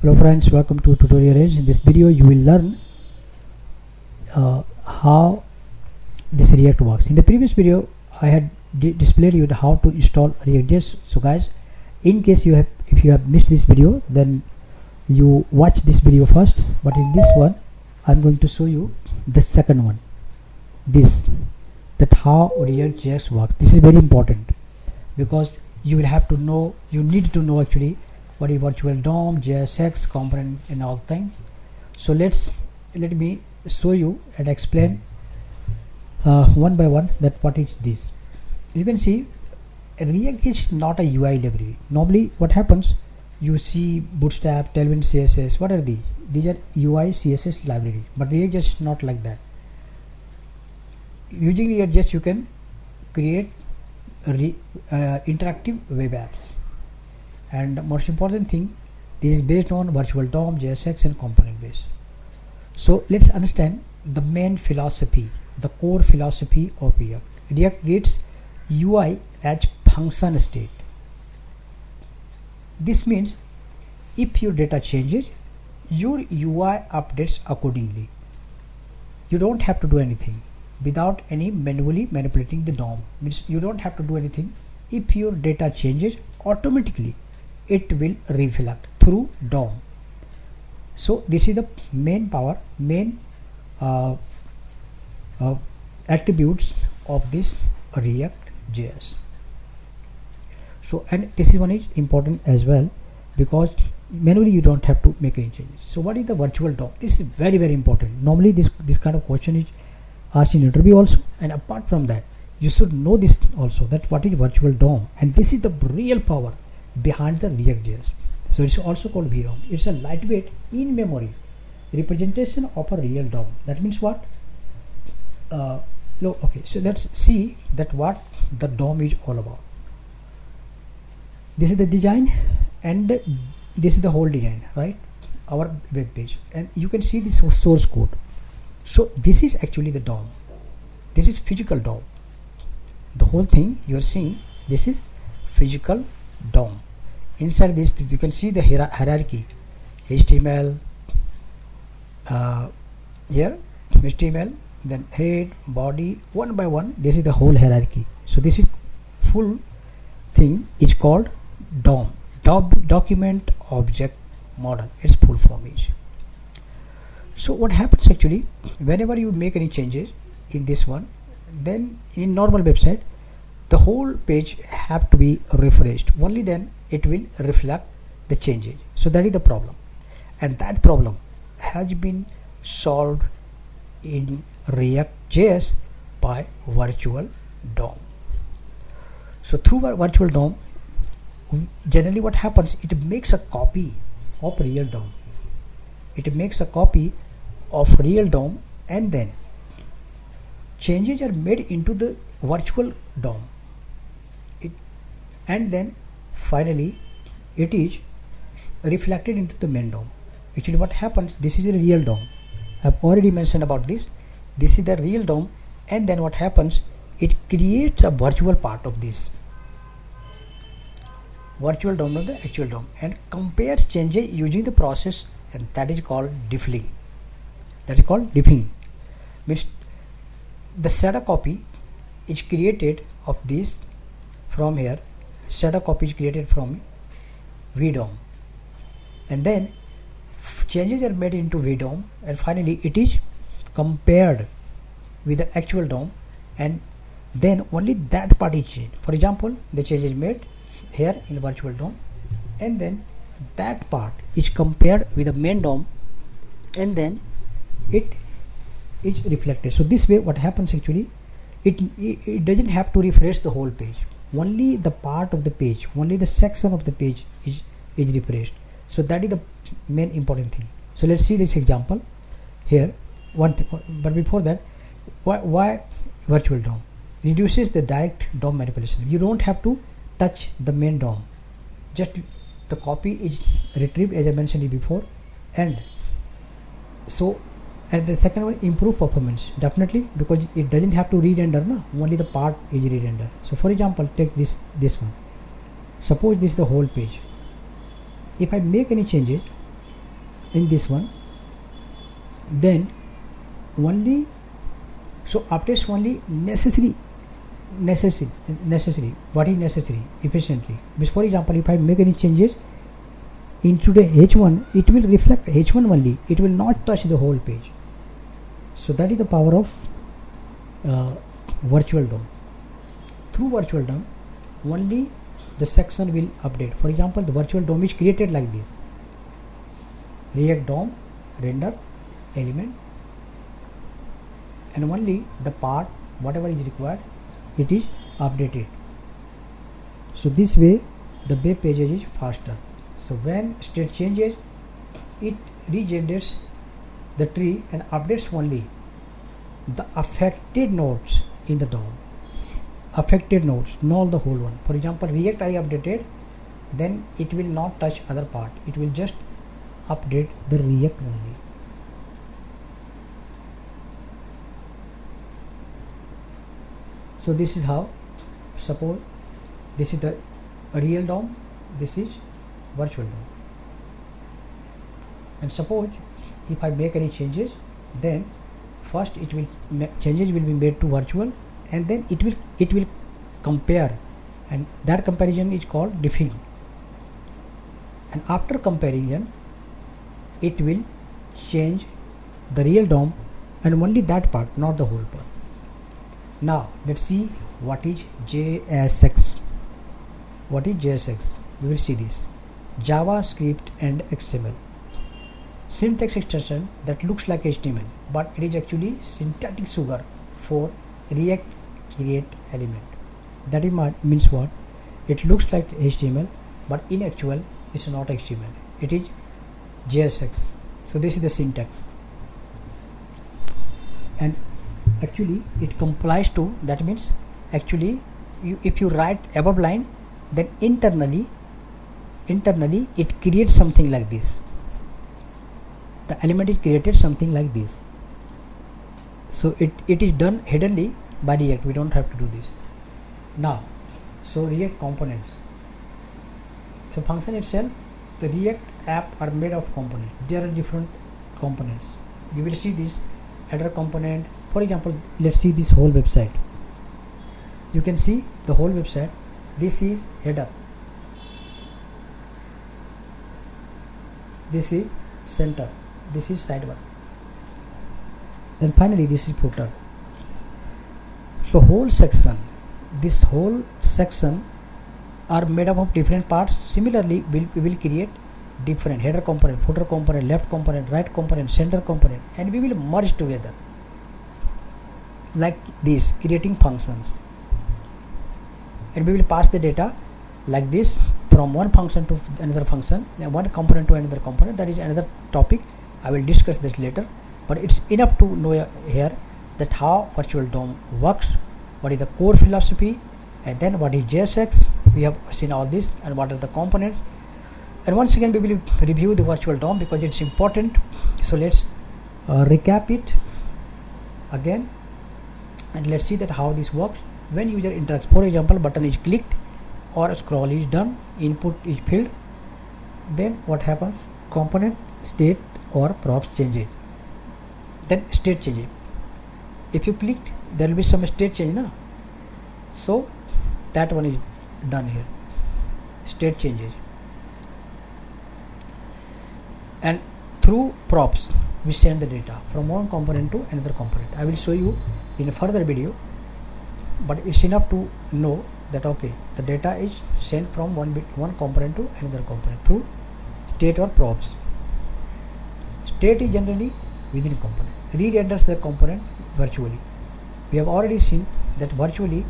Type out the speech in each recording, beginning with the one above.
Hello friends, welcome to Tutorial Edge. In this video you will learn how this React works. In the previous video I had displayed you how to install React.js. So guys, in case if you have missed this video, then you watch this video first, but in this one I'm going to show you the second one, that how React.js works. This is very important because you will have to know, you need to know actually what is virtual DOM, JSX, component and all things. So let me show you and explain one by one that what is this. You can see React is not a UI library. Normally what happens, you see Bootstrap, Tailwind, CSS. What are these? These are UI CSS library, but React is not like that. Using React.js you can create interactive web apps, and the most important thing, this is based on virtual DOM, JSX and component base. So let's understand the main philosophy, the core philosophy of React. React treats UI as function state. This means if your data changes, your UI updates accordingly. You don't have to do anything without any manually manipulating the DOM. Means you don't have to do anything. If your data changes, automatically it will reflect through DOM. So this is the main power, main attributes of this React.js. So, and this is one is important as well because manually you don't have to make any changes. So what is the virtual DOM? This is very important. Normally this kind of question is asked in interview also, and apart from that you should know this also, that what is virtual DOM, and this is the real power behind the React.js. So it's also called VDOM. It's a lightweight in-memory representation of a real DOM. That means what? Okay, so let's see that what the DOM is all about. This is the design and this is the whole design, right? Our web page, and you can see this source code. So this is actually the DOM. This is physical DOM. The whole thing you are seeing, this is physical DOM. Inside this you can see the hierarchy, HTML, here HTML, then head, body, one by one. This is the whole hierarchy. So this is full thing is called DOM, document object model. Its full form is. So what happens actually, whenever you make any changes in this one, then in normal website the whole page have to be refreshed. Only then it will reflect the changes. So that is the problem, and that problem has been solved in React.js by virtual DOM. So through our virtual DOM, generally what happens, it makes a copy of real DOM. It makes a copy of real DOM, and then changes are made into the virtual DOM, and then finally it is reflected into the main DOM. Actually what happens, this is a real DOM. I've already mentioned about this. This is the real DOM, and then what happens, it creates a virtual part of this virtual DOM of the actual DOM and compares changes using the process, and that is called diffing. That is called diffing. Means the shadow copy is created of this from here. Shadow copy is created from VDOM, and then changes are made into VDOM, and finally it is compared with the actual DOM, and then only that part is changed. For example, the change is made here in virtual DOM, and then that part is compared with the main DOM, and then it is reflected. So this way what happens actually, it doesn't have to refresh the whole page. Only the part of the page, only the section of the page is refreshed. So that is the main important thing. So let's see this example here. But before that, why virtual DOM? Reduces the direct DOM manipulation. You don't have to touch the main DOM. Just the copy is retrieved, as I mentioned before, and so, and the second one, improve performance, definitely, because it doesn't have to re-render, no? Only the part is re-render. So for example, take this one. Suppose this is the whole page. If I make any changes, in this one, then only updates only necessary what is necessary efficiently. Because for example, if I make any changes into the H1, it will reflect H1 only, it will not touch the whole page. So that is the power of virtual DOM. Through virtual DOM only the section will update. For example, the virtual DOM is created like this: React DOM, render, element, and only the part whatever is required, it is updated. So this way the web pages is faster. So when state changes, it regenerates the tree and updates only the affected nodes in the DOM. Affected nodes, not the whole one. For example, React I updated, then it will not touch other part, it will just update the React only. So this is how, suppose this is the real DOM, this is virtual DOM, and suppose if I make any changes, then first it will changes will be made to virtual, and then it will compare, and that comparison is called diffing, and after comparison it will change the real DOM and only that part, not the whole part. Now let's see what is JSX. What is JSX? We will see this: JavaScript and XML syntax extension that looks like HTML, but it is actually syntactic sugar for React create element. That means what? It looks like HTML, but in actual it's not HTML, it is JSX. So this is the syntax, and actually it complies to, that means actually if you write above line, then internally it creates something like this. The element is created something like this. So it is done hiddenly by React, we don't have to do this. Now, so React components. So function itself, the React app are made of components. There are different components. You will see this header component. For example, let's see this whole website. You can see the whole website. This is header, this is center, this is sidebar, and finally this is footer. So this whole section are made up of different parts. Similarly, we will create different header component, footer component, left component, right component, center component, and we will merge together like this, creating functions, and we will pass the data like this from one function to another function, and one component to another component. That is another topic, I will discuss this later, but it's enough to know here that how virtual DOM works, what is the core philosophy, and then what is JSX. We have seen all this, and what are the components, and once again we will review the virtual DOM because it's important. So let's recap it again, and let's see that how this works when user interacts. For example, button is clicked or a scroll is done, input is filled, then what happens? Component state or props changes, then state changes. If you clicked, there will be some state change, na? So that one is done here, state changes, and through props we send the data from one component to another component. I will show you in a further video, but it's enough to know that okay, the data is sent from one component to another component through state or props. State is generally within component, re-renders the component virtually. We have already seen that virtually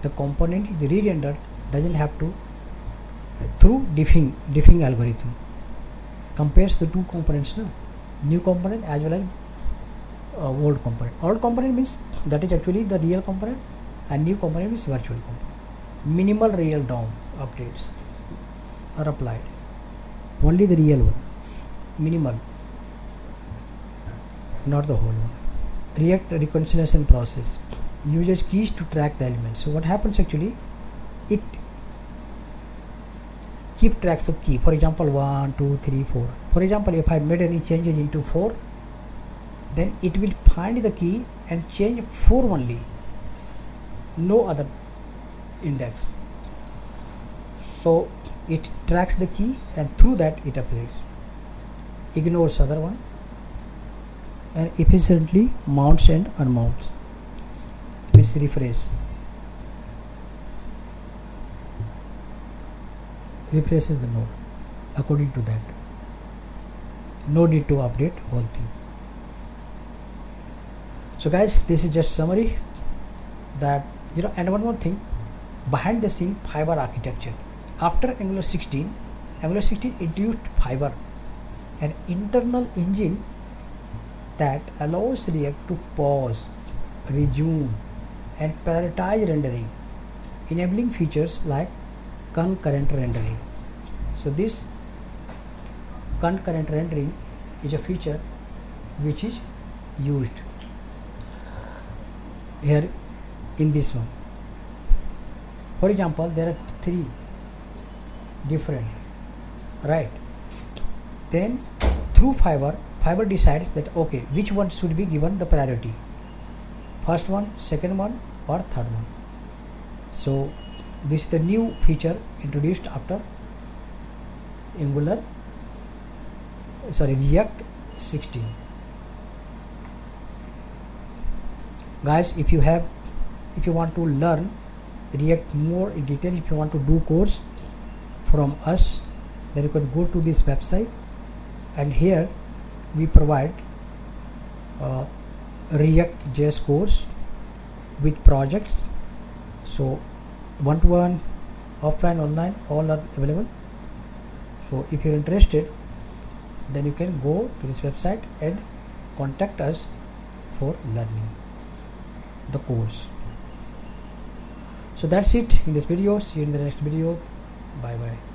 the component is re-rendered, doesn't have to, through diffing algorithm, compares the two components, no? New component as well as old component. Old component means that is actually the real component, and new component is virtual component. Minimal real DOM updates are applied, only the real one, minimal, not the whole one. React reconciliation process uses keys to track the elements. So what happens actually, it keep tracks of key. For example, 1, 2, 3, 4. For example, if I made any changes into 4, then it will find the key and change 4 only, no other index. So it tracks the key and through that it applies, ignores other one, and efficiently mounts and unmounts. Let's refresh. Refreshes the node according to that. No need to update all things. So guys, this is just summary that, and one more thing, behind the scene fiber architecture. After Angular 16 introduced fiber, an internal engine that allows React to pause, resume, and prioritize rendering, enabling features like concurrent rendering. So this concurrent rendering is a feature which is used here in this one. For example, there are 3 different, right? Then through fiber decides that okay, which one should be given the priority, first one, second one, or third one. So this is the new feature introduced after React 16. Guys, if you want to learn React more in detail, if you want to do course from us, then you can go to this website, and here we provide React.js course with projects. So one-to-one, offline, online, all are available. So if you're interested, then you can go to this website and contact us for learning the course. So that's it in this video. See you in the next video. Bye bye.